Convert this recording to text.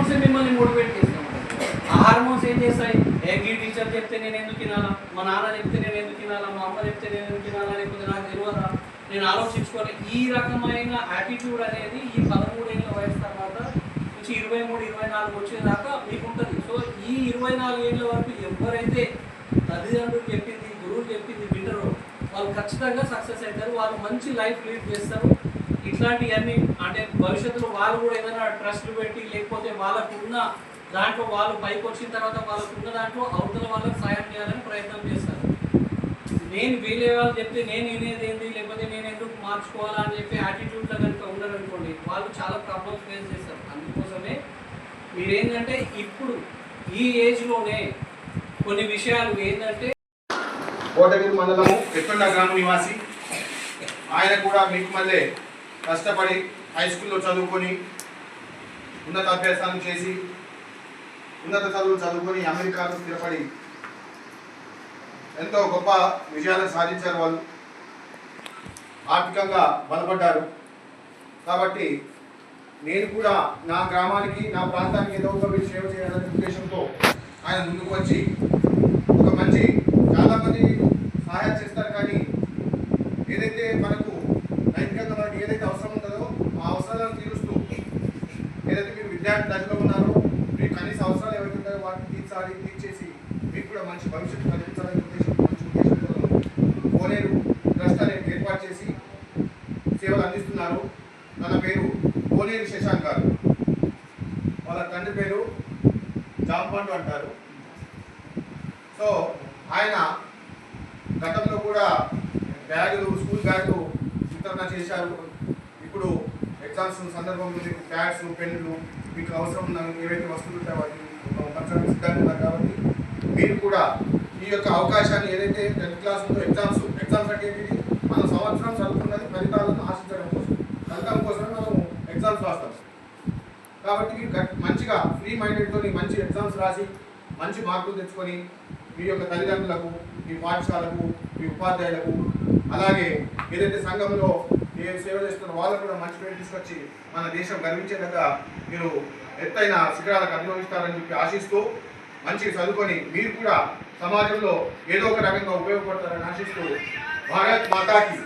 మిమ్మల్ని మోటివేట్ చేస్తాం. ఆ హార్మోన్స్ ఏం చేస్తాయి? ఈ టీచర్ చెప్తే నేను ఎందుకు తినాలా, మా నాన్న చెప్తే నేను ఎందుకు తినాలా, మా అమ్మ చెప్తే నేను ఎందుకు తినాలా, లేకపోతే నాకు తెలియదా, నేను ఆలోచించుకోవాలి. ఈ రకమైన యాటిట్యూడ్ అనేది ఈ 13 ఏళ్ళ వయసు తర్వాత నుంచి 23, 24 వచ్చేదాకా మీకు ఉంటుంది. సో ఈ 24 ఏళ్ళ వరకు ఎవరైతే తల్లిదండ్రులు చెప్పింది, గురువులు చెప్పింది వింటారో వాళ్ళు ఖచ్చితంగా సక్సెస్ అవుతారు. వాళ్ళు మంచి లైఫ్ లీడ్ చేస్తారు. ఇట్లాంటివన్నీ అంటే భవిష్యత్తులో వాళ్ళు కూడా ఏదైనా ట్రస్ట్లు పెట్టి, లేకపోతే వాళ్ళకున్న దాంట్లో వాళ్ళు పైకి వచ్చిన తర్వాత వాళ్ళకున్న దాంట్లో అవతల వాళ్ళకి సాయం చేయాలని ప్రయత్నం చేస్తారు. నేను వీళ్ళే వాళ్ళు చెప్తే నేను వినేది ఏంటి, లేకపోతే నేను ఎందుకు మార్చుకోవాలా అని చెప్పి యాటిట్యూడ్లో కనుక ఉన్నారనుకోండి, వాళ్ళు చాలా ప్రాబ్లమ్స్ ఫేస్ చేస్తారు. అందుకోసమే మీరేంటంటే ఇప్పుడు ఈ ఏజ్లోనే కొన్ని విషయాలు ఏంటంటే, కోటగిరి మండలము ఎక్కడ గ్రామ నివాసి ఆయన కూడా మీకు మళ్ళీ కష్టపడి హై స్కూల్లో చదువుకొని ఉన్నత అభ్యాసాలు చేసి ఉన్నత చదువులు చదువుకొని అమెరికాలో స్థిరపడి ఎంతో గొప్ప విజయాలను సాధించారు. వాళ్ళు ఆర్థికంగా బలపడ్డారు. కాబట్టి నేను కూడా నా గ్రామానికి, నా ప్రాంతానికి ఏదో ఒక సేవ చేయాలనే ఉద్దేశంతో ఆయన ముందుకు వచ్చి ఒక మంచి, చాలామంది సహాయం చేస్తారు. కానీ ఏదైతే మనకు నైతికంగా మనకి ఏదైతే అవసరం ఉంటుందో ఆ అవసరాలను తీరుస్తూ, ఏదైతే మీరు విద్యార్థి దశలో ఉన్నారో మీకు కనీస అవసరాలు ఏవైతే ఉంటాయో వాటిని తీర్చేసి మీకు కూడా మంచి భవిష్యత్తు కల్పించాలనే ఉద్దేశంతో కోనేరు ట్రస్ట్ అనేది ఏర్పాటు చేసి సేవలు అందిస్తున్నారు. తన పేరు కోనేరు శశాంక్ గారు. వాళ్ళ తండ్రి పేరు జాంపండు అంటారు. సో ఆయన గతంలో కూడా బ్యాగులు, స్కూల్ బ్యాగులు వితరణ చేశారు. ఇప్పుడు ఎగ్జామ్స్ సందర్భంలో మీకు ప్యాడ్స్, పెన్నులు మీకు అవసరం ఉన్న ఏవైతే వస్తువులు ఉంటాయో వాటిని పంచడానికి సిద్ధంగా ఉన్నారు. కాబట్టి మీరు కూడా ఈ యొక్క అవకాశాన్ని, ఏదైతే 10th క్లాస్ ఉందో ఎగ్జామ్స్ అంటే ఏంటి, మనం సంవత్సరం చదువుకున్నది ఫలితాలను ఆశించడం కోసం, ఫలితం కోసమే మనం ఎగ్జామ్స్ రాస్తాం. కాబట్టి మీరు మంచిగా ఫ్రీ మైండెడ్తో మంచి ఎగ్జామ్స్ రాసి మంచి మార్కులు తెచ్చుకొని మీ యొక్క తల్లిదండ్రులకు, మీ పాఠశాలకు, మీ ఉపాధ్యాయులకు, అలాగే ఏదైతే సంఘంలో ఏ సేవ చేస్తున్నారో వాళ్ళకు కూడా మంచి పేరు తీసుకొచ్చి మన దేశం గర్వించేలాగా మీరు ఎత్తైన శిఖరాలకు అనుభవిస్తారని చెప్పి ఆశిస్తూ, మంచిగా చదువుకొని మీరు కూడా సమాజంలో ఏదో ఒక రకంగా ఉపయోగపడతారని ఆశిస్తూ, భారత్ మాతాకి.